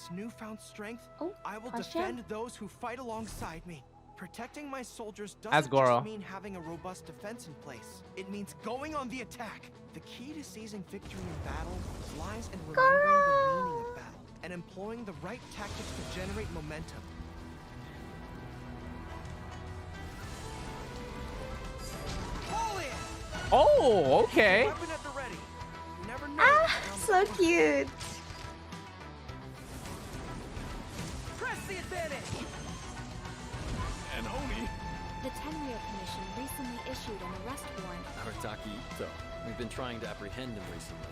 this newfound strength, Oh, I will question? defend those who fight alongside me. Protecting my soldiers As doesn't Gorou. just mean having a robust defense in place. It means going on the attack. The key to seizing victory in battle lies in remembering the meaning of battle and employing the right tactics to generate momentum. Pull in! Oh, okay. Weapon at the ready. You never know. Ah, so cute. Press the advantage! And Oni. The 10-year commission recently issued an arrest warrant. Arataki Itto. We've been trying to apprehend him recently.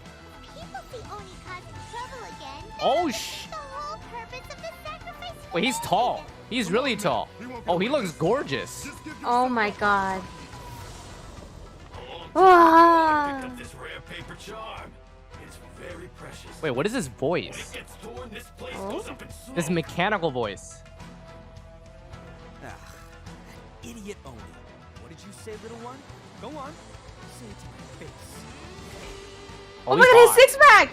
People see Oni causing trouble again. Oh, The whole purpose of the sacrifice. Wait, he's tall. He's really tall. Oh, he looks gorgeous. Oh my god. Wow. Pick up this rare paper charm. It's very precious. Wait, what is his When it voice? gets torn, this place Oh. goes up in smoke. This mechanical voice. Ah, idiot Oni. What did you say, little one? Go on. Say it to my face. Oh my god, his six pack!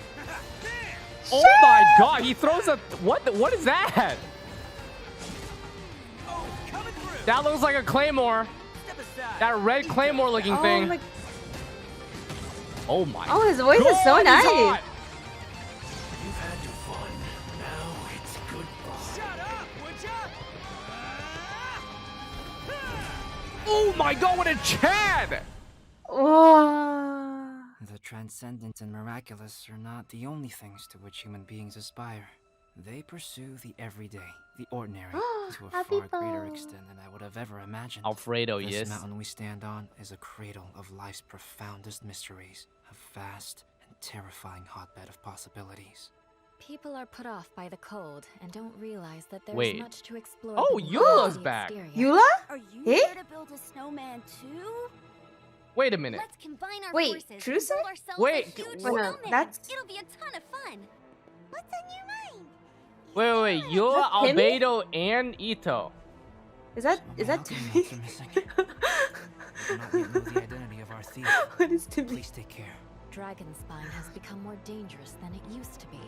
Oh my god, he throws a what is that? Oh, coming through. That looks like a claymore. Step aside. That red claymore looking Oh thing. my. Oh my. Oh, his voice is so God, he's nice. hot. You've had your fun. Now it's goodbye. Shut up, would ya? Oh my god, what a Chad! Whoa. The transcendent and miraculous are not the only things to which human beings aspire. They pursue the everyday, the ordinary, to a Happy far greater ball. extent than I would have ever imagined. Alfredo, This yes. mountain we stand on is a cradle of life's profoundest mysteries, a vast and terrifying hotbed of possibilities. People are put off by the cold and don't realize that there's Wait. much to explore. Oh, beneath Eula's the back. exterior. Eula? Are you Eh? here to build a snowman too? Wait a minute. Let's combine our Wait, forces. true and sir? build ourselves Wait, a huge wait, no, snowman. that's- It'll be a ton of fun. What's on your mind? Wait. Eula, Is that Timmy? Albedo, and Itto. Is that Small Timmy? mountain notes are missing. We do not yet know the identity of our thief. What is Timmy? Please take care. Dragonspine has become more dangerous than it used to be.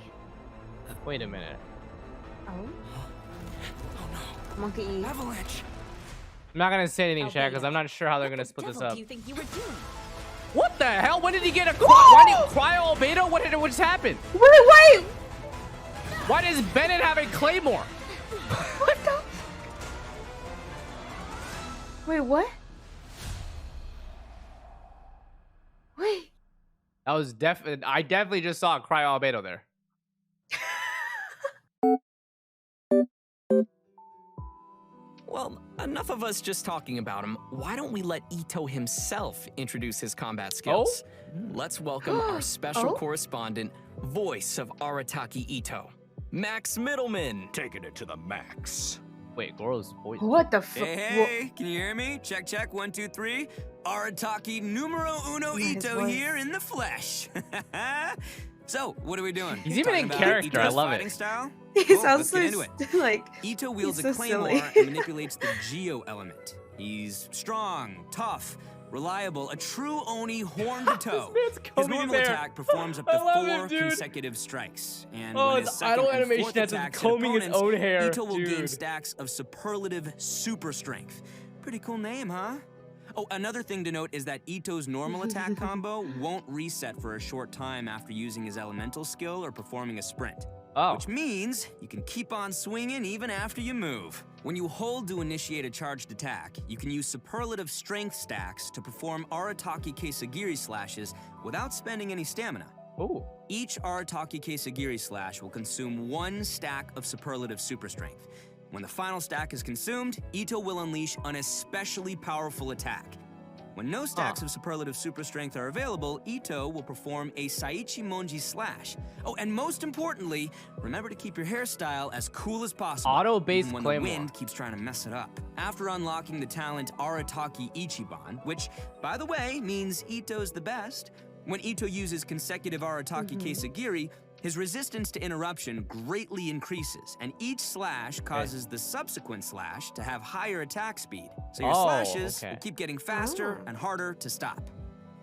Wait a minute. Oh, Oh no. monkey E. Avalanche! I'm not gonna say anything, Chad, because I'm not sure how they're gonna What the split this devil up. do you think you were doing? What the hell? When did he get a why did Cryo Albedo? What just happened? Wait! Why does Bennett have a claymore? What the? Wait, what? Wait. That was I definitely just saw Cryo Albedo there. Well, enough of us just talking about him. Why don't we let Itto himself introduce his combat skills? Let's welcome our special Oh? correspondent, voice of Arataki Itto, Max Middleman. Taking it to the max. Wait, Gorou's voice. What the fuck? Hey, can you hear me? Check, check, 1, 2, 3. Arataki numero uno Yeah, his Itto voice. here in the flesh. So, what are we doing? He's even Talking in about character, I Itto's love it. fighting style? He Cool, sounds let's so get into it. like. Itto wields He's a so claymore silly. and manipulates the Geo element. He's strong, tough, reliable, a true Oni horn to toe. man's His combing normal his hair. attack performs up I to love 4 it, dude. consecutive strikes. And Oh, when his it's second idle and animation fourth that's him attacks hit combing his opponents, own hair, Itto will gain dude. stacks of superlative super strength. Pretty cool name, huh? Oh, another thing to note is that Itto's normal attack combo won't reset for a short time after using his elemental skill or performing a sprint. Oh. Which means you can keep on swinging even after you move. When you hold to initiate a charged attack, you can use superlative strength stacks to perform Arataki Kesagiri slashes without spending any stamina. Ooh. Each Arataki Kesagiri slash will consume 1 stack of superlative super strength. When the final stack is consumed, Itto will unleash an especially powerful attack. When no stacks of superlative super strength are available, Itto will perform a Saichi Monji slash. Oh, and most importantly, remember to keep your hairstyle as cool as possible. Auto-based even when claymore. the wind keeps trying to mess it up. After unlocking the talent Arataki Ichiban, which, by the way, means Itto's the best, when Itto uses consecutive Arataki Kesagiri, his resistance to interruption greatly increases, and each slash causes the subsequent slash to have higher attack speed. So your Oh, slashes okay. will keep getting faster and harder to stop.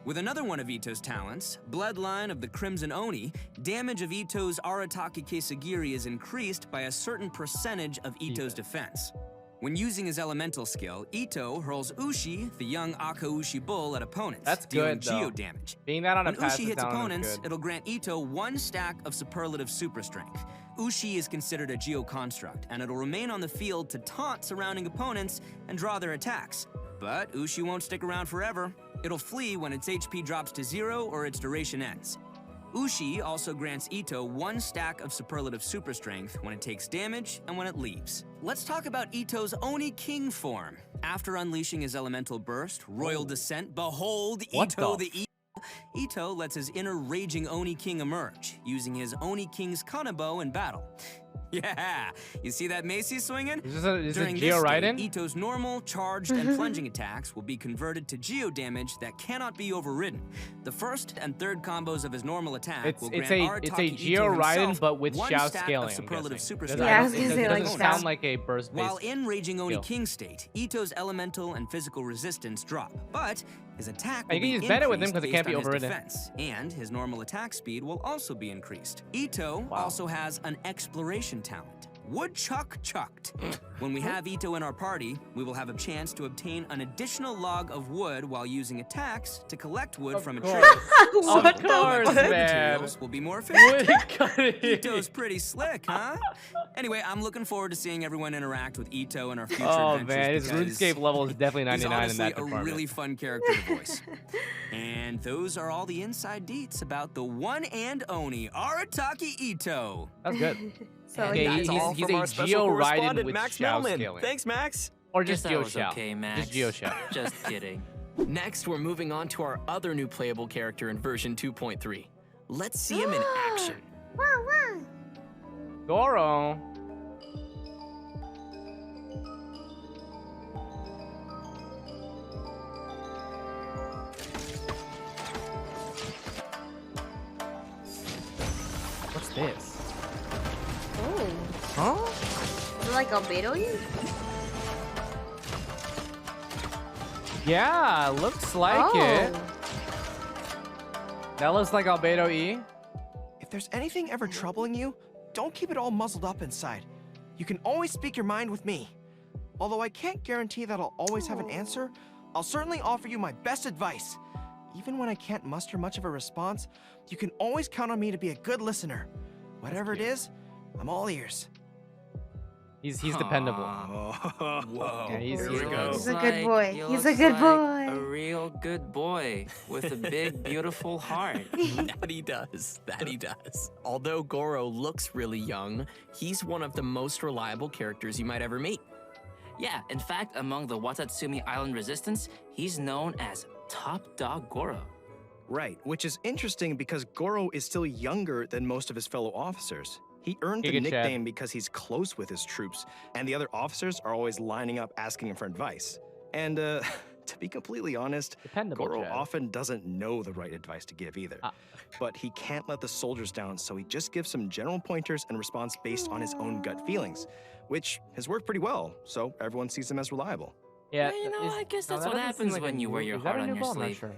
With another one of Itto's talents, Bloodline of the Crimson Oni, damage of Itto's Arataki Kisagiri is increased by a certain percentage of Itto's defense. When using his elemental skill, Itto hurls Ushi, the young Akaushi bull, at opponents, That's dealing good, though. Geo damage. Being that on a When Ushi passive hits talent is opponents, good. it'll grant Itto 1 stack of superlative super strength. Ushi is considered a Geo construct, and it'll remain on the field to taunt surrounding opponents and draw their attacks. But Ushi won't stick around forever. It'll flee when its HP drops to 0 or its duration ends. Ushi also grants Itto 1 stack of superlative super strength when it takes damage and when it leaves. Let's talk about Itto's Oni King form. After unleashing his elemental burst, Royal Descent, behold What Itto the the Itto lets his inner raging Oni King emerge, using his Oni King's Kanabo in battle. Yeah, you see that Macy swinging? Is During it Geo this Raiden? state, Itto's normal, charged, and plunging attacks will be converted to Geo damage that cannot be overridden. The first and third combos of his normal attack will grant It's a Arataki Geo Itto Raiden, himself but with 1 Xiao stack scaling. of superlative super Doesn't- strength. Yeah, I was it gonna doesn't- say, it like, doesn't Xiao. sound like a burst While based. in Raging Oni skill. King state, Itto's elemental and physical resistance drop, but his attack will You can be use Bennett with him increased 'cause it can't based be on his overridden. defense, and his normal attack speed will also be increased. Itto also has an exploration talent. Woodchuck Chucked. When we have Itto in our party, we will have a chance to obtain an additional log of wood while using attacks to collect wood from a tree. What Of the course, fuck? man. Materials will be more efficient. Wood Itto's pretty slick, huh? Anyway, I'm looking forward to seeing everyone interact with Itto in our future Oh adventures. man, his because RuneScape level is definitely he's 99 in that honestly department. a really fun character to voice. And those are all the inside deets about the one and only Arataki Itto. That's good. So Okay, like, he's all a from our special Geo Raiden correspondent, with Max Xiao Mellman. scaling. Thanks, Max. Or just Guess Geo that was Xiao. okay, Max. Just Geo Xiao. Just kidding. Next, we're moving on to our other new playable character in version 2.3. Let's see him in action. Gorou. What's this? oh, Huh? is it like Albedo you? Yeah, looks like it. That looks like Albedo E. If there's anything ever troubling you, don't keep it all muzzled up inside. You can always speak your mind with me. Although I can't guarantee that I'll always have an answer, I'll certainly offer you my best advice. Even when I can't muster much of a response, you can always count on me to be a good listener. Whatever it is, I'm all ears. He's dependable. Whoa. Yeah, he's- He here we go. looks He's a good like- boy. he He's a looks good like boy. A real good boy with a big, beautiful heart. That he does. That he does. Although Gorou looks really young, he's one of the most reliable characters you might ever meet. Yeah, in fact, among the Watatsumi Island resistance, he's known as Top Dog Gorou. Right, which is interesting because Gorou is still younger than most of his fellow officers. He earned the Giga Chad. nickname because he's close with his troops, and the other officers are always lining up asking him for advice. And to be completely honest, Dependable, Gorou Chad. often doesn't know the right advice to give either. But he can't let the soldiers down, so he just gives some general pointers and responds based on his own gut feelings, which has worked pretty well, so everyone sees him as reliable. Yeah, Well, you know, I guess no, that's that what doesn't seem happens like when a you wear new- your is that heart a on new your bow? I'm not sleeve. sure.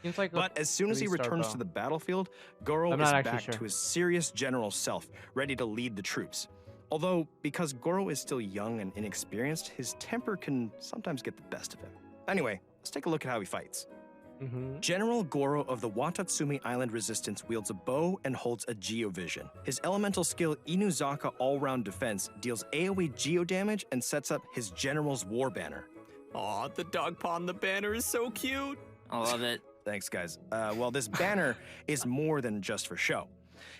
Seems like a But as soon as he three-star returns bow. to the battlefield, Gorou I'm is not actually back sure. to his serious general self, ready to lead the troops. Although, because Gorou is still young and inexperienced, his temper can sometimes get the best of him. Anyway, let's take a look at how he fights. General Gorou of the Watatsumi Island Resistance wields a bow and holds a Geovision. His elemental skill Inuzaka All-Round Defense deals AoE Geo damage and sets up his General's War Banner. Aw, the dog paw on the banner is so cute. I love it. Thanks, guys. Well, this banner is more than just for show.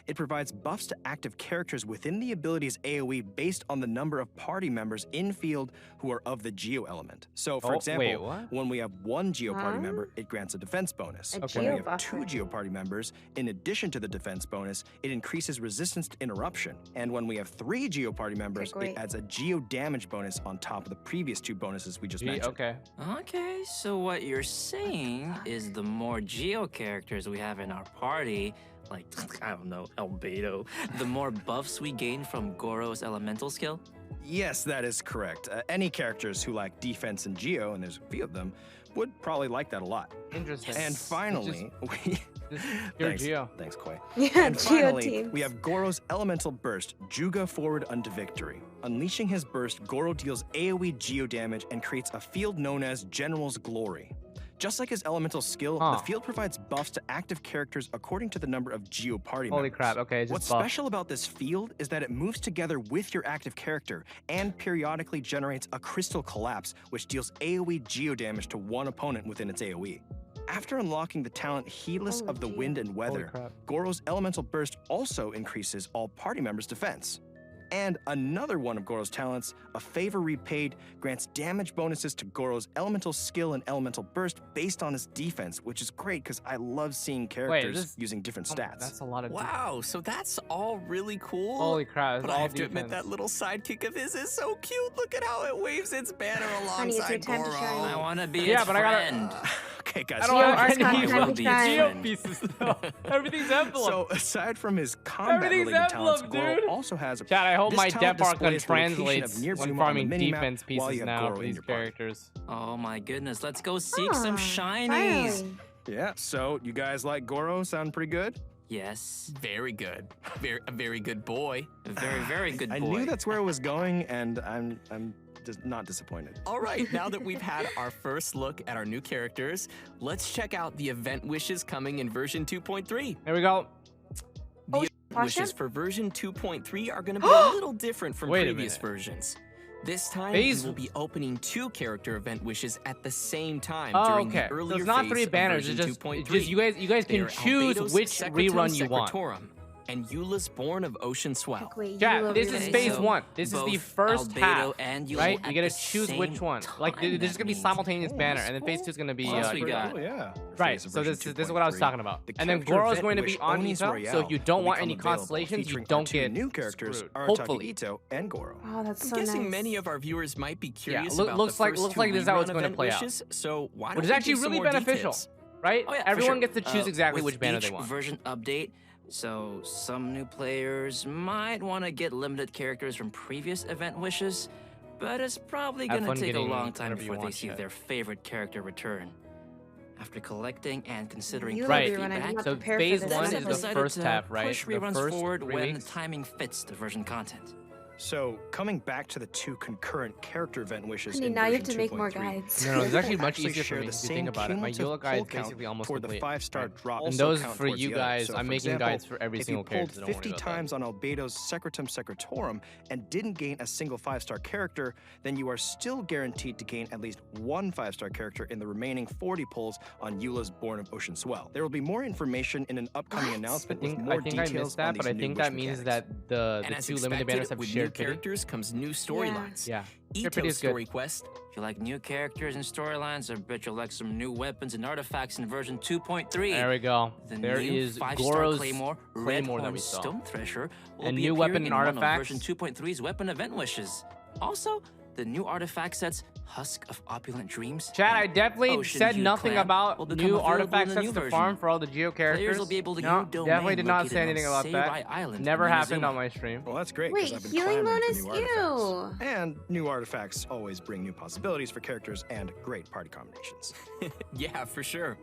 It provides buffs to active characters within the ability's AoE based on the number of party members in field who are of the Geo element. So, for Oh, example, wait, what? when we have one Geo party Huh? member, it grants a defense bonus. A When Geo we have buffer. two Geo party members, in addition to the defense bonus, it increases resistance to interruption. And when we have three Geo party members, great. it adds a Geo damage bonus on top of the previous two bonuses we just mentioned. Okay. Okay, so what you're saying is the more Geo characters we have in our party, like, I don't know, Albedo, the more buffs we gain from Gorou's elemental skill? Yes, that is correct. Any characters who lack defense and Geo, and there's a few of them, would probably like that a lot. Interesting. And finally, You're thanks, Geo. Thanks, Quay. Yeah, And Geo finally, teams. we have Gorou's Elemental Burst, Juga forward unto victory. Unleashing his burst, Gorou deals AoE Geo damage and creates a field known as General's Glory. Just like his elemental skill, the field provides buffs to active characters according to the number of Geo party Holy members. crap, okay, just What's buff. special about this field is that it moves together with your active character and periodically generates a Crystal Collapse, which deals AoE Geo damage to one opponent within its AoE. After unlocking the talent Heedless of the Wind and Weather, Gorou's Elemental Burst also increases all party members' defense. And another one of Gorou's talents, a Favor Repaid, grants damage bonuses to Gorou's Elemental Skill and Elemental Burst based on his defense, which is great because I love seeing characters using different stats. That's a lot of. Wow, so that's all really cool. Holy crap! But I have to admit that little sidekick of his is so cute. Look at how it waves its banner Honey, it's your alongside time to shine. Gorou. I want to be Yeah, his but I gotta- friend. Okay, guys. I don't have Geo, any it's time to shine. Geo pieces though. Everything's emblem. So aside from his combat-related Everything's talents, emblem, Gorou dude. also has a. Chat, I hope this my talent depth bar gun displays the location translates of Nier when Zuma on farming the minimap defense while pieces you have now Gorou for in these your party. characters. Oh my goodness, let's go seek some Ah, shinies. finally. Yeah. So you guys like Gorou? Sound pretty good? Yes, Very good. A very good boy. very good boy. I knew that's where it was going, and I'm just not disappointed. All right, now that we've had our first look at our new characters, let's check out the event wishes coming in version 2.3. There we go. The pause wishes it? for version 2.3 are going to be a little different from Wait a previous minute. versions. This time, Phase- we will be opening 2 character event wishes at the same time Oh, during okay. the So earlier it's not phase 3 of banners. version It's just 2.3. you guys They can are choose Albedo's which Secretum rerun you want. Secretorum and Eula's Born of Ocean Swell. Wait, Chat, you this over is there. phase So 1. This is the both first Albedo half, and Eula right? at You gotta the choose which same one. Like, time. there's gonna be simultaneous banner, and then phase 2 is gonna be. What else we got? Oh, yeah. Right, Phase of so version this is what I was 2.3. talking about. The And then character Gorou is event going to be wish on Oni's Itto, Royale so if you don't will want become any available, constellations, you featuring our don't 2 get new characters, screwed. Arataki Hopefully. Itto and Gorou. Oh, that's I'm so guessing nice. many of our viewers might be curious look- about looks the like- first looks 2 like this is how it's rerun gonna event play out. wishes, so why don't Which is we actually do some really more beneficial, details? right? Oh, yeah, for Everyone sure. gets to choose exactly with which banner each they want. version update, so some new players might want to get limited characters from previous event wishes, but it's probably Have going fun to take a getting long time whatever you before they want, see chat. their favorite character return. After collecting and considering You Right. everyone, I did not So prepare phase for this 1 I've is episode. the decided first to half, right? push The reruns first forward 3 when weeks. the timing fits the version content. So, coming back to the 2 concurrent character event wishes Honey, in now you have version to make more 2.3, guides. No, it's actually much actually easier for share me the if you same think about it. My cumulative Eula guide is pull count basically almost for the complete. 5-star right? drop. And also those count for towards you the other. guys, So, I'm for making example, guides for every if single you pulled character. Don't worry 50 about that. times on Albedo's Secretum Secretorum and didn't gain a single 5-star character, then you are still guaranteed to gain at least 1 5-star character in the remaining 40 pulls on Eula's Born of Ocean Swell. There will be more information in an upcoming I announcement think with more I details missed on that, these but I new think wish that means mechanics. that the And as 2 limited expected, banners have with new shared pity. characters comes new storylines. Yeah. Ito's Pity is good. story quest. If you like new characters and storylines, I bet you'll like some new weapons and artifacts in version 2.3. There we go. The There new is 5-star Gorou's Claymore, Claymore that Red we saw. Stone Thresher will And be new weapon appearing and in one of artifacts. version 2.3's weapon event wishes. Also, the new artifact sets Husk of Opulent Dreams. Chat, I and definitely Ocean said View nothing Clan about will become new available artifact in the sets new to version. farm for all the Geo characters. Players will be able to No, use domain definitely did not located say on anything about that. Seirai Island Never in happened Inazuma. on my stream. Well, that's great. Wait, 'cause I've been healing clamoring bonus? for new artifacts. Ew. And new artifacts always bring new possibilities for characters and great party combinations. Yeah, for sure.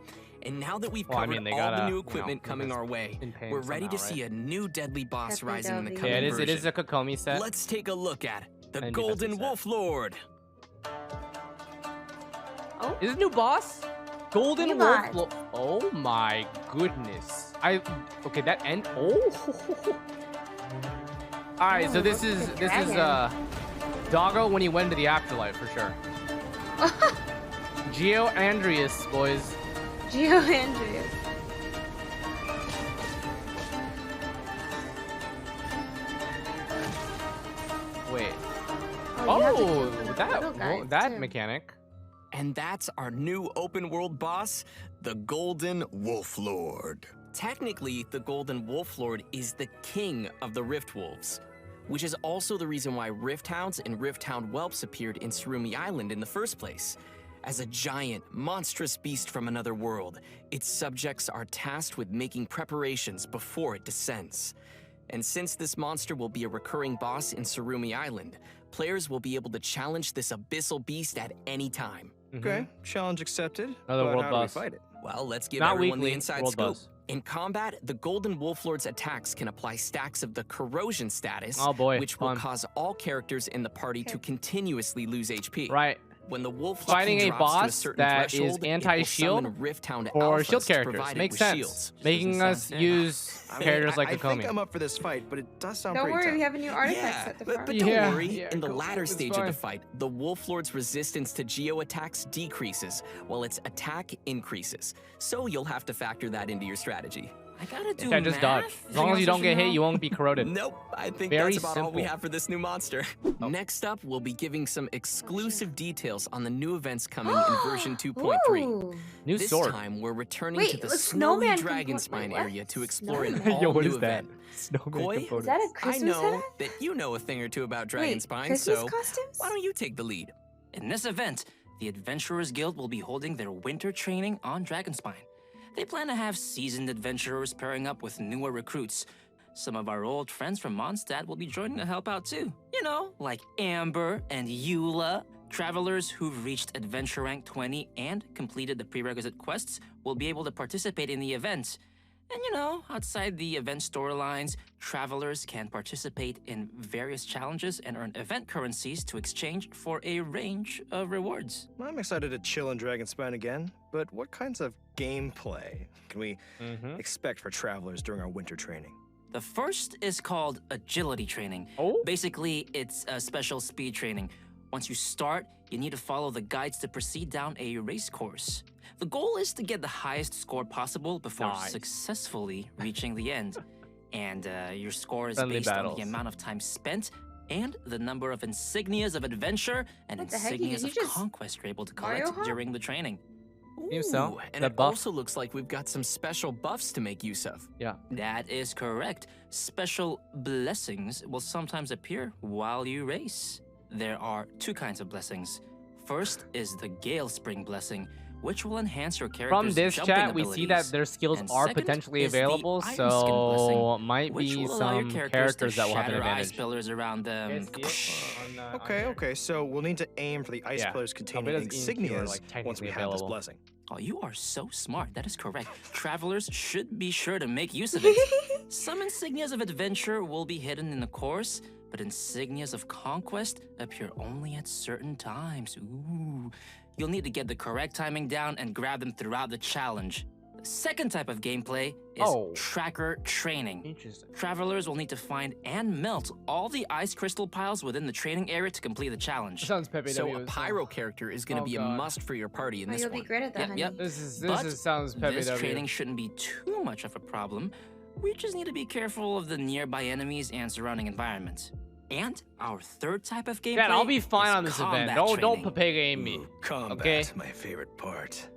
And now that we've Well, I covered mean, they all gotta, the you new know, equipment coming our way, in pain we're ready to somehow, see a new deadly boss Definitely rising in the deadly. coming Yeah, version. it is a Kokomi set. Let's take a look at the And Golden defensive set. Wolf Lord. Is it a new boss? Golden New Wolf. boss. Oh my goodness. Okay, that end. Oh. All right, so this is Doggo when he went into the afterlife for sure. Geo Andreas, boys. Geo Andrews. Wait. Oh, you have to Oh, keep the that little guys, that too. mechanic. And that's our new open world boss, the Golden Wolf Lord. Technically, the Golden Wolf Lord is the king of the Rift Wolves, which is also the reason why Rift Hounds and Rift Hound Whelps appeared in Surumi Island in the first place. As a giant, monstrous beast from another world, its subjects are tasked with making preparations before it descends. And since this monster will be a recurring boss in Surumi Island, Players will be able to challenge this abyssal beast at any time. Okay, challenge accepted. Another but world how do we boss. fight it? Well, let's give Not everyone weekly, the inside world scope. boss. In combat, the Golden Wolf Lord's attacks can apply stacks of the corrosion status, Oh boy, which will fun. cause all characters in the party to continuously lose HP. Right. When the wolf Fighting a drops to boss certain that is threshold, it will anti-shield summon Rifthound for alphas shield to characters. provide it Makes with sense. shields. Making us use characters like I Kokomi. think I'm up for this fight, but it does sound Don't pretty worry, tough. we have a new artifact Yeah, set to but farm. don't Yeah, worry. yeah, in the go for latter it, it's stage fine. of the fight, the Wolf Lord's resistance to Geo attacks decreases, while its attack increases. So you'll have to factor that into your strategy. I gotta do Yeah, just dodge. math? As long as you don't get hit, you won't. won't be corroded. Nope, I think Very that's about all we simple. have for this new monster. Next up, we'll be giving some exclusive details on the new events coming in version 2.3. Ooh. New This sword. time, we're returning Wait, to the the snowy snowman Dragonspine component. Wait, area what? to explore an Snowman? Yo, what all-new is that? event. Snowman Koi? Is components. that a I Christmas know hat? that you know a thing or two about Wait, Dragonspine, Christmas so costumes? why don't you take the lead? In this event, the Adventurers Guild will be holding their winter training on Dragonspine. They plan to have seasoned adventurers pairing up with newer recruits. Some of our old friends from Mondstadt will be joining to help out too. You know, like Amber and Eula. Travelers who've reached Adventure Rank 20 and completed the prerequisite quests will be able to participate in the event. And you know, outside the event storylines, travelers can participate in various challenges and earn event currencies to exchange for a range of rewards. I'm excited to chill in Dragonspine again, but what kinds of gameplay can we expect for travelers during our winter training? The first is called agility training. Oh? Basically, it's a special speed training. Once you start, you need to follow the guides to proceed down a race course. The goal is to get the highest score possible before Nice. successfully reaching the end. And your score is Friendly based on battles. the amount of time spent and the number of insignias of adventure and What the heck? insignias You of just conquest you're able to Mario collect hop? during the training. Seems so. Ooh, and The it buff. also looks like we've got some special buffs to make use of. Yeah. That is correct. Special blessings will sometimes appear while you race. There are two kinds of blessings. First is the Gale Spring blessing, which will enhance your character's From this jumping chat, we see that abilities. their skills And are second potentially is the available, Iron Skin so blessing, might which be will allow your some characters characters to that will have an shatter ice advantage. pillars around them. Okay, so we'll need to aim for the ice Yeah. pillars Oh, containing but it's in here, insignias like, once technically we have this available. blessing. Oh, you are so smart. That is correct. Travelers should be sure to make use of it. Some insignias of adventure will be hidden in the course, but insignias of conquest appear only at certain times. Ooh. You'll need to get the correct timing down and grab them throughout the challenge. The second type of gameplay is tracker training. Interesting. Travelers will need to find and melt all the ice crystal piles within the training area to complete the challenge. Sounds Pepe So W. a pyro character is going to Oh, be a God. must for your party in Oh, this you'll one. be great at that, honey. Yep. This But sounds Pepe this W. training shouldn't be too much of a problem. We just need to be careful of the nearby enemies and surrounding environment. And our third type of gameplay Dad, I'll be fine is on this event. combat Don't training. Pepe aim me. Combat, Okay. my favorite part.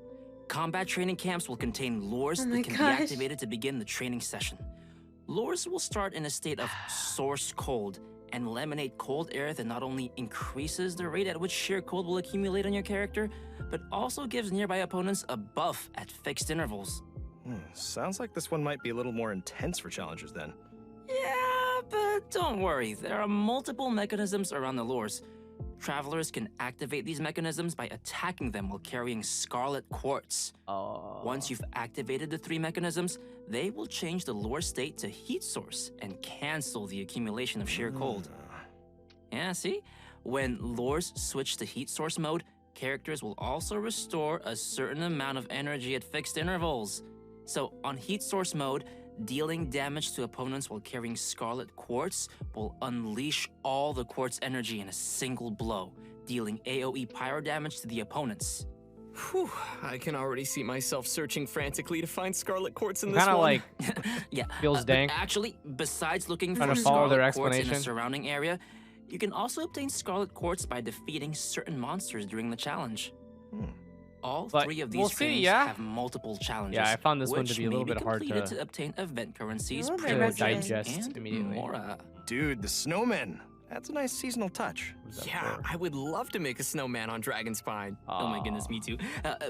Combat training camps will contain lures Oh that my can gosh. be activated to begin the training session. Lures will start in a state of source cold and will emanate cold air that not only increases the rate at which sheer cold will accumulate on your character, but also gives nearby opponents a buff at fixed intervals. Sounds like this one might be a little more intense for challengers then. Yeah, but don't worry. There are multiple mechanisms around the lures. Travelers can activate these mechanisms by attacking them while carrying Scarlet Quartz. Once you've activated the three mechanisms, they will change the lure state to heat source and cancel the accumulation of sheer cold. Yeah, see? When lures switch to heat source mode, characters will also restore a certain amount of energy at fixed intervals. So on heat source mode, dealing damage to opponents while carrying Scarlet Quartz will unleash all the quartz energy in a single blow, dealing AoE pyro damage to the opponents. Whew, I can already see myself searching frantically to find Scarlet Quartz in this Kind of one. like Yeah, feels but dank. actually, besides looking Trying for to follow their Scarlet Quartz in a explanation. surrounding area, you can also obtain Scarlet Quartz by defeating certain monsters during the challenge. All But three of we'll these see, trainings yeah? have multiple challenges. Yeah, I found this one which to be a little may bit hard completed to- obtain event currencies, A little bit privileges, digest and immediately. more. Dude, the snowman. That's a nice seasonal touch. Yeah, I would love to make a snowman on Dragonspine. Oh my goodness, me too.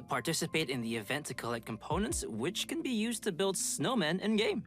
Participate in the event to collect components, which can be used to build snowmen in-game.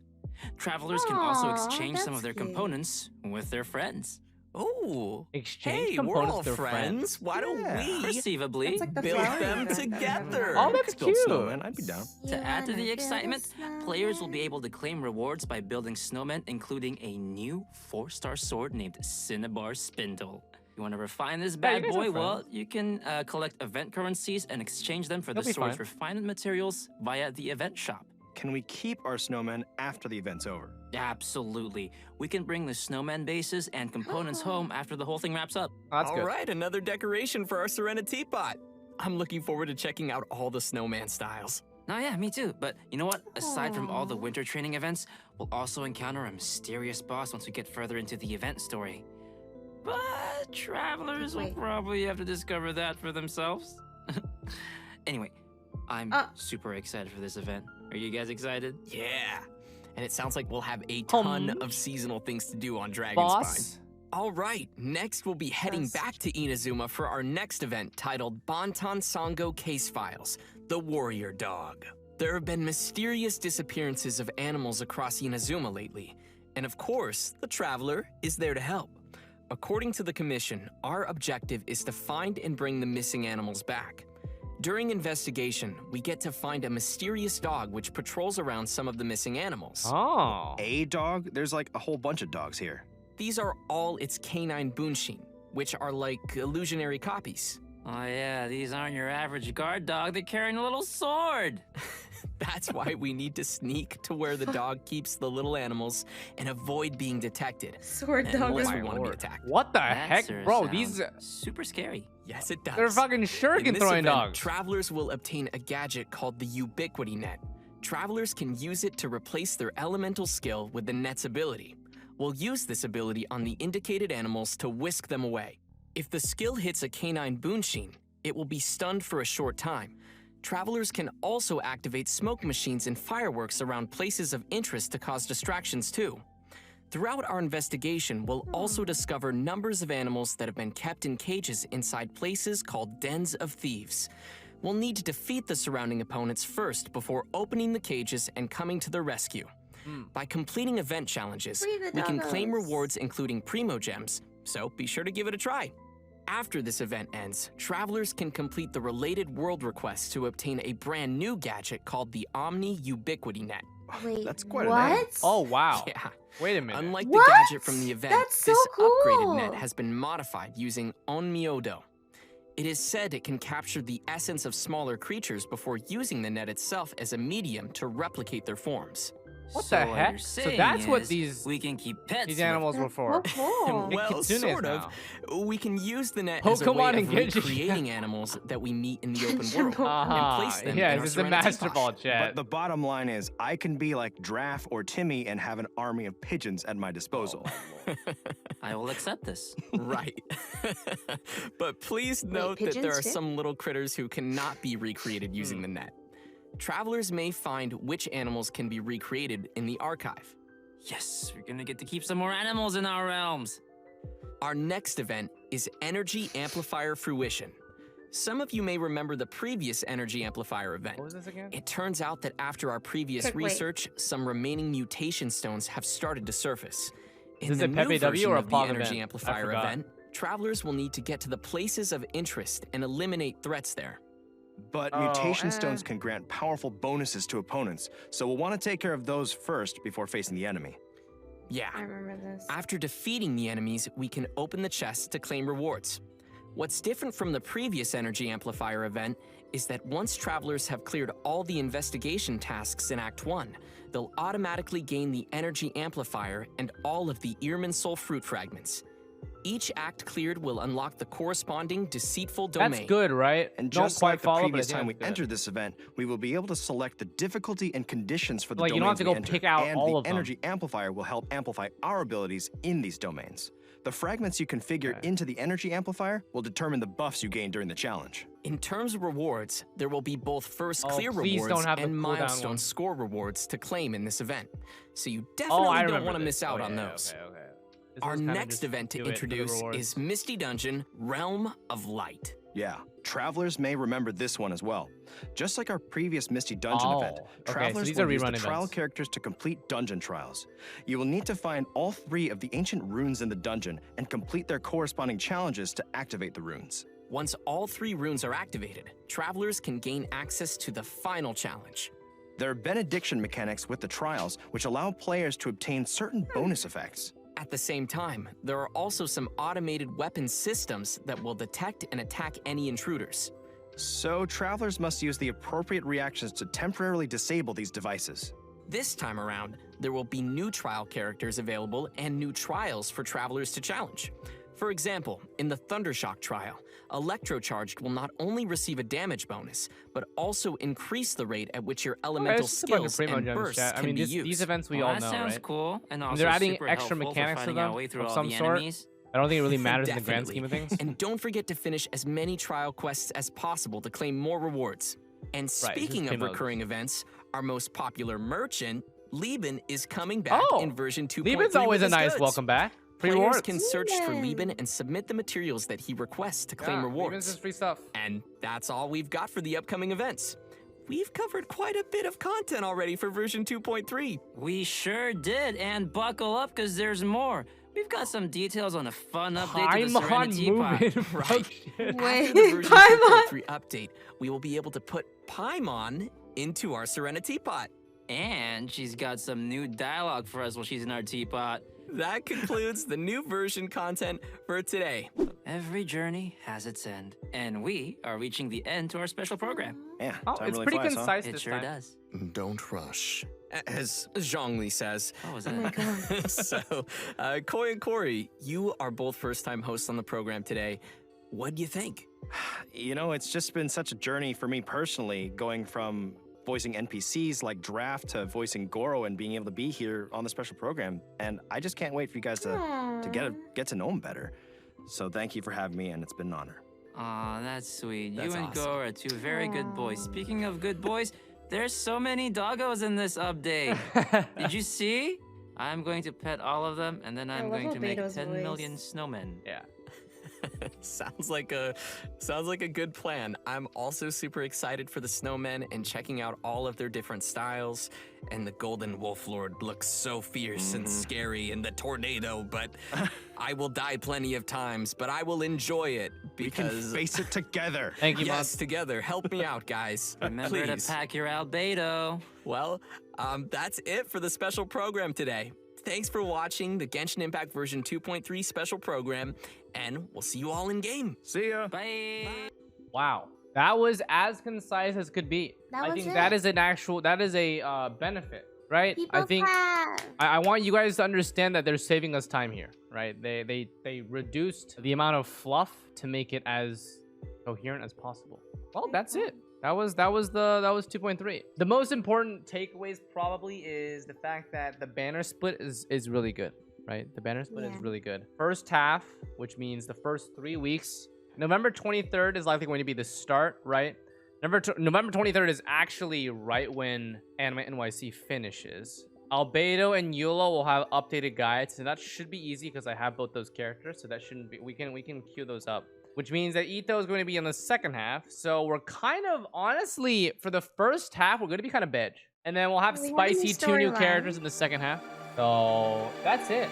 Travelers can also Aw, exchange some of that's their cute. components with their friends. Oh, Exchange hey, components we're all to friends. Why don't we Perceivably, It's like the build flower them event. together. Oh, that's Build cute. snowmen, I'd be down. To add to the excitement, players will be able to claim rewards by building snowmen, including a new 4-star sword named Cinnabar Spindle. You want to refine this you bad guys are boy? Well, friends. you can collect event currencies and exchange them for the That'll be sword's fine. refinement materials via the event shop. Can we keep our snowmen after the event's over? Absolutely. We can bring the snowman bases and components home after the whole thing wraps up. Oh, that's All good. right, another decoration for our Serena teapot. I'm looking forward to checking out all the snowman styles. Oh yeah, me too. But you know what? Aside from all the winter training events, we'll also encounter a mysterious boss once we get further into the event story. But travelers will Wait. probably have to discover that for themselves. Anyway, I'm super excited for this event. Are you guys excited? Yeah. And it sounds like we'll have a ton of seasonal things to do on Dragonspine. Boss. All right, next we'll be heading back to Inazuma for our next event titled Bantan Sango Case Files, The Warrior Dog. There have been mysterious disappearances of animals across Inazuma lately, and of course, the Traveler is there to help. According to the Commission, our objective is to find and bring the missing animals back. During investigation, we get to find a mysterious dog which patrols around some of the missing animals. Oh. A dog? There's like a whole bunch of dogs here. These are all its canine bunshin, which are like illusionary copies. Oh yeah, these aren't your average guard dog. They're carrying a little sword. That's why we need to sneak to where the dog keeps the little animals and avoid being detected. Sword dog Unless is we want to be attacked. What the That heck, sure bro? sounds These super scary. Yes, it does. they're fucking In shuriken this throwing event, dogs. travelers will obtain a gadget called the Ubiquity Net. Travelers can use it to replace their elemental skill with the net's ability. We'll use this ability on the indicated animals to whisk them away. If the skill hits a canine bunshin, it will be stunned for a short time. Travelers can also activate smoke machines and fireworks around places of interest to cause distractions too. Throughout our investigation, we'll also discover numbers of animals that have been kept in cages inside places called dens of thieves. We'll need to defeat the surrounding opponents first before opening the cages and coming to their rescue. By completing event challenges, Free the we can claim doggos. rewards including Primo Gems, so be sure to give it a try. After this event ends, travelers can complete the related world requests to obtain a brand new gadget called the Omni Ubiquity Net. Wait, That's quite a what? name. Oh wow. Yeah. Wait a minute. Unlike What? the gadget from the event, That's so this upgraded cool. net has been modified using Onmyodo. It is said it can capture the essence of smaller creatures before using the net itself as a medium to replicate their forms. What So the what heck? you're So saying that's what is these we can keep pets. these with- animals were for. So cool. Well, kitsunes sort of. We can use the net as a Pokemon way of and Genshin. recreating animals that we meet in the open Genshin world Pokemon. and place them in Yes, our it's a Serenity master Posh. ball chat. But the bottom line is, I can be like Draff or Timmy and have an army of pigeons at my disposal. I will accept this. Right. But please note that there pigeons are too? some little critters who cannot be recreated using the net. Travelers may find which animals can be recreated in the archive. Yes, we're gonna get to keep some more animals in our realms. Our next event is Energy Amplifier Fruition. Some of you may remember the previous Energy Amplifier event. What was this again? It turns out that after our previous Quick, wait. research, some remaining mutation stones have started to surface. In Is the it new Pepe W version or a of the Pog Energy event? I Amplifier forgot. event, travelers will need to get to the places of interest and eliminate threats there. But Oh, mutation stones can grant powerful bonuses to opponents, so we'll want to take care of those first before facing the enemy. Yeah. I remember this. After defeating the enemies, we can open the chest to claim rewards. What's different from the previous Energy Amplifier event is that once travelers have cleared all the investigation tasks in Act 1, they'll automatically gain the Energy Amplifier and all of the Earman Soul Fruit Fragments. Each act cleared will unlock the corresponding deceitful domain. That's good, right? And Don't just quite like the follow, but I previous think time we that's good. entered this event, we will be able to select the difficulty and conditions for the Like, you don't have domains to we go enter, pick out and all the of them. energy amplifier will help amplify our abilities in these domains. The fragments you configure into the energy amplifier will determine the buffs you gain during the challenge. In terms of rewards, there will be both first Oh, clear please rewards don't have the and cooldown milestone ones. score rewards to claim in this event. So you Oh, definitely I don't remember want to this. miss out Oh, on yeah, those. Okay. This Our was kinda next just event to do it for the introduce rewards. is Misty Dungeon Realm of Light. Yeah, travelers may remember this one as well. Just like our previous Misty Dungeon event, okay, so travelers these will are use the rerun trial events. characters to complete dungeon trials. You will need to find all 3 of the ancient runes in the dungeon and complete their corresponding challenges to activate the runes. Once all 3 runes are activated, travelers can gain access to the final challenge. There are benediction mechanics with the trials, which allow players to obtain certain bonus effects. At the same time, there are also some automated weapon systems that will detect and attack any intruders. So travelers must use the appropriate reactions to temporarily disable these devices. This time around, there will be new trial characters available and new trials for travelers to challenge. For example, in the Thundershock trial, Electrocharged will not only receive a damage bonus, but also increase the rate at which your elemental skills and bursts can be used. These events we Well, all that know, sounds right? cool, and also They're adding super extra helpful for mechanics to finding them our way through of all some the sort. enemies. I don't think it really matters in the grand Definitely. scheme of things. And don't forget to finish as many trial quests as possible to claim more rewards. And speaking of recurring events, our most popular merchant, Lieben, is coming back in version 2.3. Lieben's always a with his nice goods. welcome back. Free Players rewards. can search for Lieben and submit the materials that he requests to claim rewards. Lieben's just free stuff. And that's all we've got for the upcoming events. We've covered quite a bit of content already for version 2.3. We sure did, and buckle up because there's more. We've got some details on a fun update to the Serenity Pot. Right. Wait, After the version Paimon? 2.3 update, we will be able to put Paimon into our Serenity Pot. And she's got some new dialogue for us while she's in our teapot. That concludes the new version content for today. Every journey has its end, and we are reaching the end to our special program. Yeah, Oh, time it's really pretty flies, concise It this sure time. does. Don't rush. As Zhongli says. What was that? So, Koi and Corey, you are both first-time hosts on the program today. What do you think? You know, it's just been such a journey for me personally, going from voicing NPCs like Draft to voicing Gorou and being able to be here on the special program. And I just can't wait for you guys to get to know him better. So thank you for having me, and it's been an honor. Aw, that's sweet. That's you and awesome. Go are two very good boys. Speaking of good boys, there's so many doggos in this update. Did you see? I'm going to pet all of them, and then I'm love going to make Albedo's 10 voice. million snowmen. Yeah. Sounds like a good plan. I'm also super excited for the snowmen and checking out all of their different styles. And the Golden Wolf Lord looks so fierce and scary in the tornado, but I will die plenty of times, but I will enjoy it We can because face it together. Thank you, yes, together. Help me out, guys. Remember Please. to pack your albedo. Well, that's it for the special program today. Thanks for watching the Genshin Impact version 2.3 special program, and we'll see you all in game. See ya. Bye. Wow. That was as concise as could be. That I was think it. that is a benefit, right? People I think have. I want you guys to understand that they're saving us time here, right? They reduced the amount of fluff to make it as coherent as possible. Well, that's it. That was 2.3. The most important takeaways probably is the fact that the banner split is really good, right? The banner split is really good. First half, which means the first 3 weeks. November 23rd is likely going to be the start, right? November 23rd is actually right when Anime NYC finishes. Albedo and Eula will have updated guides, and that should be easy because I have both those characters, so that shouldn't be. We can queue those up. Which means that Itto is going to be in the second half. So we're kind of, honestly, for the first half, we're going to be kind of veg. And then we'll have We have a new spicy 2 new storyline. characters in the second half. So that's it.